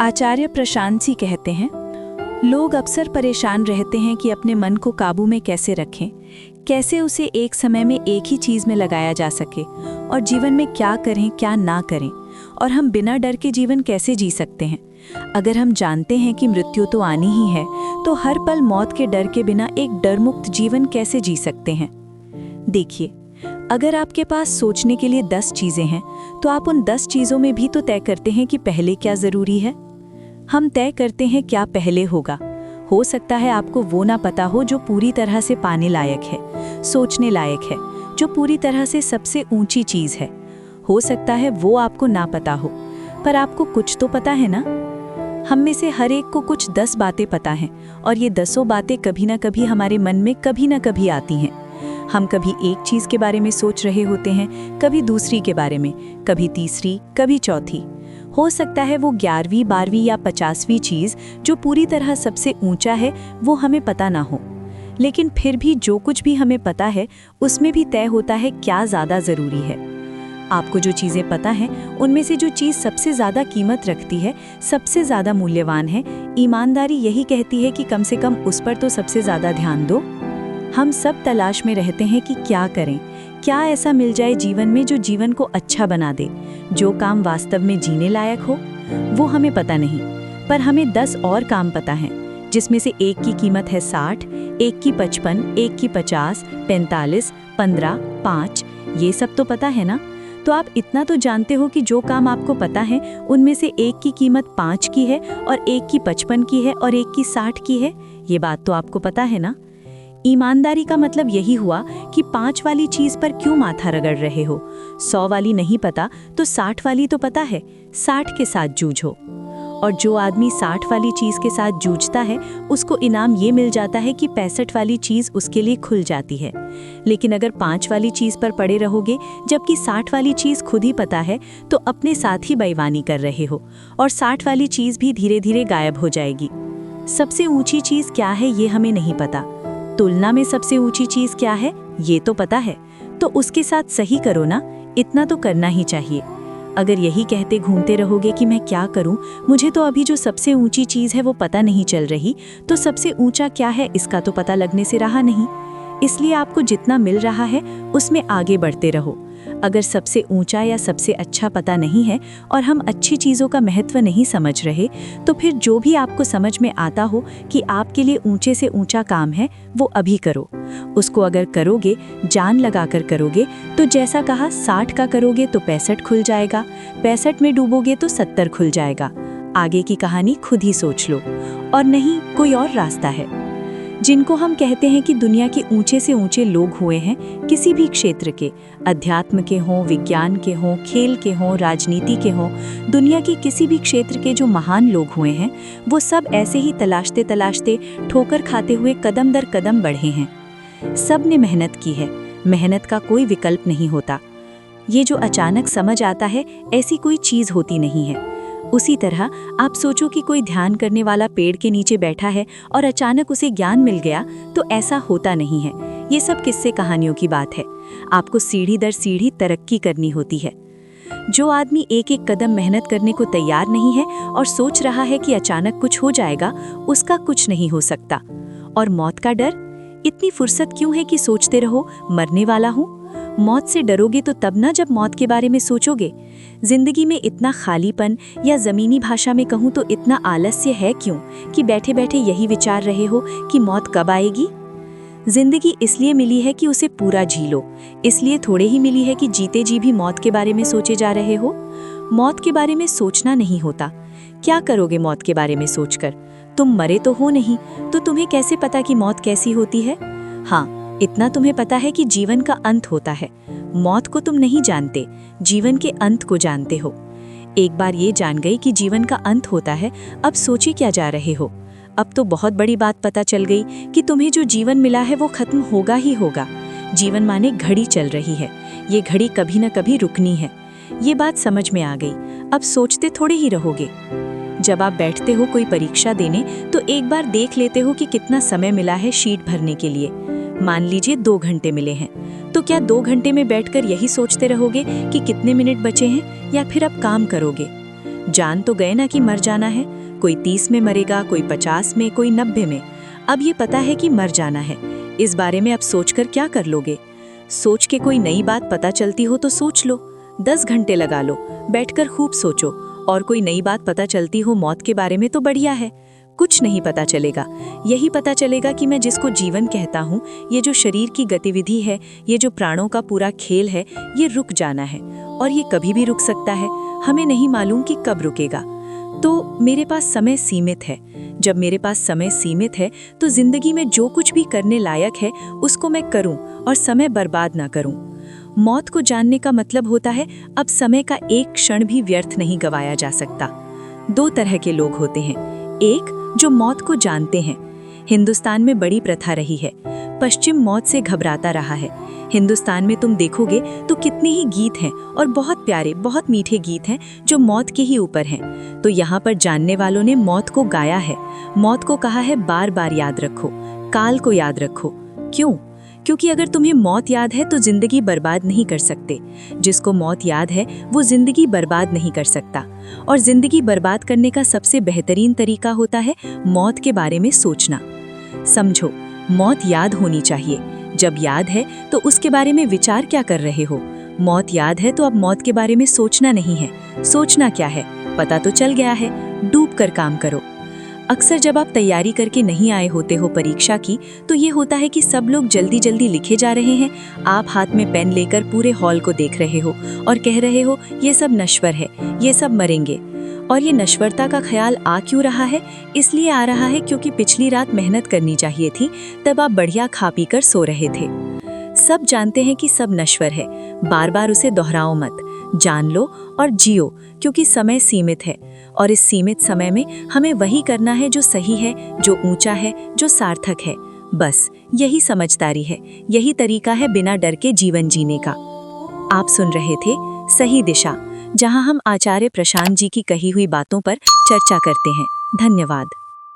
आचार्य प्रशांत जी कहते हैं, लोग अक्सर परेशान रहते हैं कि अपने मन को काबू में कैसे रखें, कैसे उसे एक समय में एक ही चीज़ में लगाया जा सके और जीवन में क्या करें क्या ना करें, और हम बिना डर के जीवन कैसे जी सकते हैं। अगर हम जानते हैं कि मृत्यु तो आनी ही है, तो हर पल मौत के डर के बिना एक डरमुक्त जीवन कैसे जी सकते हैं। देखिए, अगर आपके पास सोचने के लिए 10 चीज़ें हैं, तो आप उन 10 चीज़ों में भी तो तय करते हैं कि पहले क्या ज़रूरी है। हम तय करते हैं क्या पहले होगा। हो सकता है आपको वो ना पता हो जो पूरी तरह से पाने लायक है, सोचने लायक है, जो पूरी तरह से सबसे ऊंची चीज़ है। हो सकता है वो आपको ना पता हो, पर आपको कुछ तो पता है ना। हम में से हर एक को कुछ 10 बातें पता हैं, और ये 10 बातें कभी ना कभी हमारे मन में कभी ना कभी आती हैं। हम कभी एक चीज़ के बारे में सोच रहे होते हैं, कभी दूसरी के बारे में, कभी तीसरी, कभी चौथी। हो सकता है वो 11वीं, 12वीं या 50वीं चीज़ जो पूरी तरह सबसे ऊंचा है वो हमें पता ना हो। लेकिन फिर भी जो कुछ भी हमें पता है उसमें भी तय होता है क्या ज़्यादा ज़रूरी है। आपको जो चीज़ें पता हैं उनमें से जो चीज़ सबसे ज़्यादा कीमत रखती है, सबसे ज़्यादा मूल्यवान है, ईमानदारी यही कहती है कि कम से कम उस पर तो सबसे ज़्यादा ध्यान दो। हम सब तलाश में रहते हैं कि क्या करें, क्या ऐसा मिल जाए जीवन में जो जीवन को अच्छा बना दे, जो काम वास्तव में जीने लायक हो। वो हमें पता नहीं, पर हमें 10 और काम पता हैं, जिसमें से एक की कीमत है 60, एक की 55, एक की 50, 45, 15, 5। ये सब तो पता है ना। तो आप इतना तो जानते हो कि जो काम आपको पता है उनमें से एक की कीमत 5 की है और एक की 55 की है और एक की 60 की है। ये बात तो आपको पता है ना। ईमानदारी का मतलब यही हुआ कि 5 वाली चीज़ पर क्यों माथा रगड़ रहे हो। 100 वाली नहीं पता तो 60 वाली तो पता है, 60 के साथ जूझो। और जो आदमी 60 वाली चीज़ के साथ जूझता है उसको इनाम ये मिल जाता है कि 65 वाली चीज़ उसके लिए खुल जाती है। लेकिन अगर 5 वाली चीज़ पर पड़े रहोगे जबकि 60 वाली चीज़ खुद ही पता है, तो अपने साथ ही बेईमानी कर रहे हो और 60 वाली चीज़ भी धीरे धीरे गायब हो जाएगी। सबसे ऊँची चीज़ क्या है ये हमें नहीं पता, तुलना में सबसे ऊंची चीज क्या है ये तो पता है, तो उसके साथ सही करो ना। इतना तो करना ही चाहिए। अगर यही कहते घूमते रहोगे कि मैं क्या करूं, मुझे तो अभी जो सबसे ऊंची चीज है वो पता नहीं चल रही, तो सबसे ऊंचा क्या है इसका तो पता लगने से रहा नहीं। इसलिए आपको जितना मिल रहा है उसमें आगे बढ़ते रहो। अगर सबसे ऊंचा या सबसे अच्छा पता नहीं है और हम अच्छी चीज़ों का महत्व नहीं समझ रहे, तो फिर जो भी आपको समझ में आता हो कि आपके लिए ऊंचे से ऊंचा काम है वो अभी करो। उसको अगर करोगे, जान लगाकर करोगे, तो जैसा कहा 60 का करोगे तो 65 खुल जाएगा, 65 में डूबोगे तो 70 खुल जाएगा। आगे की कहानी खुद ही सोच लो, और नहीं कोई और रास्ता है। जिनको हम कहते हैं कि दुनिया के ऊंचे से ऊंचे लोग हुए हैं, किसी भी क्षेत्र के, अध्यात्म के हों, विज्ञान के हों, खेल के हों, राजनीति के हों, दुनिया की किसी भी क्षेत्र के जो महान लोग हुए हैं, वो सब ऐसे ही तलाशते तलाशते ठोकर खाते हुए कदम दर कदम बढ़े हैं। सब ने मेहनत की है, मेहनत का कोई विकल्प नहीं होता। ये जो अचानक समझ आता है ऐसी कोई चीज़ होती नहीं है। उसी तरह आप सोचो कि कोई ध्यान करने वाला पेड़ के नीचे बैठा है और अचानक उसे ज्ञान मिल गया, तो ऐसा होता नहीं है। ये सब किस्से कहानियों की बात है। आपको सीढ़ी दर सीढ़ी तरक्की करनी होती है। जो आदमी एक एक कदम मेहनत करने को तैयार नहीं है और सोच रहा है कि अचानक कुछ हो जाएगा, उसका कुछ नहीं हो सकता। और मौत का डर, इतनी फुर्सत क्यों है कि सोचते रहो मरने वाला हूँ। मौत से डरोगे तो तब ना जब मौत के बारे में सोचोगे। जिंदगी में इतना खालीपन, या ज़मीनी भाषा में कहूँ तो इतना आलस्य है क्यों कि बैठे बैठे यही विचार रहे हो कि मौत कब आएगी। जिंदगी इसलिए मिली है कि उसे पूरा जी लो, इसलिए थोड़े ही मिली है कि जीते जी भी मौत के बारे में सोचे जा रहे हो। मौत के बारे में सोचना नहीं होता। क्या करोगे मौत के बारे में सोचकर? तुम मरे तो हो नहीं, तो तुम्हें कैसे पता कि मौत कैसी होती है। हाँ, इतना तुम्हें पता है कि जीवन का अंत होता है। मौत को तुम नहीं जानते, जीवन के अंत को जानते हो। एक बार ये जान गई कि जीवन का अंत होता है, अब सोचे क्या जा रहे हो। अब तो बहुत बड़ी बात पता चल गई कि तुम्हें जो जीवन मिला है वो खत्म होगा ही होगा। जीवन माने घड़ी चल रही है, ये घड़ी कभी न कभी रुकनी है। ये बात समझ में आ गई, अब सोचते थोड़े ही रहोगे। जब आप बैठते हो कोई परीक्षा देने, तो एक बार देख लेते हो कि कितना समय मिला है शीट भरने के लिए। मान लीजिए 2 घंटे मिले हैं, तो क्या 2 घंटे में बैठकर यही सोचते रहोगे कि कितने मिनट बचे हैं, या फिर अब काम करोगे? जान तो गए ना कि मर जाना है। कोई 30 में मरेगा, कोई 50 में, कोई 90 में। अब ये पता है कि मर जाना है। इस बारे में अब सोचकर क्या कर लोगे? सोच के कोई नई बात पता चलती हो तो सोच लो, 10 घंटे लगा लो, बैठकर खूब सोचो। और कोई नई बात पता चलती हो मौत के बारे में तो बढ़िया है। कुछ नहीं पता चलेगा, यही पता चलेगा कि मैं जिसको जीवन कहता हूँ, ये जो शरीर की गतिविधि है, ये जो प्राणों का पूरा खेल है, ये रुक जाना है। और ये कभी भी रुक सकता है, हमें नहीं मालूम कि कब रुकेगा। तो मेरे पास समय सीमित है। जब मेरे पास समय सीमित है तो जिंदगी में जो कुछ भी करने लायक है उसको मैं करूं और समय बर्बाद ना करूं। मौत को जानने का मतलब होता है अब समय का एक क्षण भी व्यर्थ नहीं गवाया जा सकता। 2 तरह के लोग होते हैं। एक, जो मौत को जानते हैं। हिंदुस्तान में बड़ी प्रथा रही है, पश्चिम मौत से घबराता रहा है। हिंदुस्तान में तुम देखोगे तो कितने ही गीत हैं और बहुत प्यारे, बहुत मीठे गीत हैं जो मौत के ही ऊपर हैं। तो यहाँ पर जानने वालों ने मौत को गाया है, मौत को कहा है बार बार याद रखो, काल को याद रखो। क्यों? क्योंकि अगर तुम्हें मौत याद है तो जिंदगी बर्बाद नहीं कर सकते। जिसको मौत याद है वो जिंदगी बर्बाद नहीं कर सकता। और जिंदगी बर्बाद करने का सबसे बेहतरीन तरीका होता है मौत के बारे में सोचना। समझो, मौत याद होनी चाहिए। जब याद है तो उसके बारे में विचार क्या कर रहे हो? मौत याद है तो अब मौत के बारे में सोचना नहीं है। सोचना क्या है पता तो चल गया है, डूब कर काम करो। अक्सर जब आप तैयारी करके नहीं आए होते हो परीक्षा की, तो ये होता है कि सब लोग जल्दी जल्दी लिखे जा रहे हैं, आप हाथ में पेन लेकर पूरे हॉल को देख रहे हो और कह रहे हो ये सब नश्वर है, ये सब मरेंगे। और ये नश्वरता का ख्याल आ क्यों रहा है? इसलिए आ रहा है क्योंकि पिछली रात मेहनत करनी चाहिए थी, तब आप बढ़िया खा पी कर सो रहे थे। सब जानते हैं कि सब नश्वर है, बार बार उसे दोहराओ मत, जान लो और जियो, क्योंकि समय सीमित है। और इस सीमित समय में हमें वही करना है जो सही है, जो ऊंचा है, जो सार्थक है। बस यही समझदारी है, यही तरीका है बिना डर के जीवन जीने का। आप सुन रहे थे सही दिशा, जहां हम आचार्य प्रशांत जी की कही हुई बातों पर चर्चा करते हैं। धन्यवाद।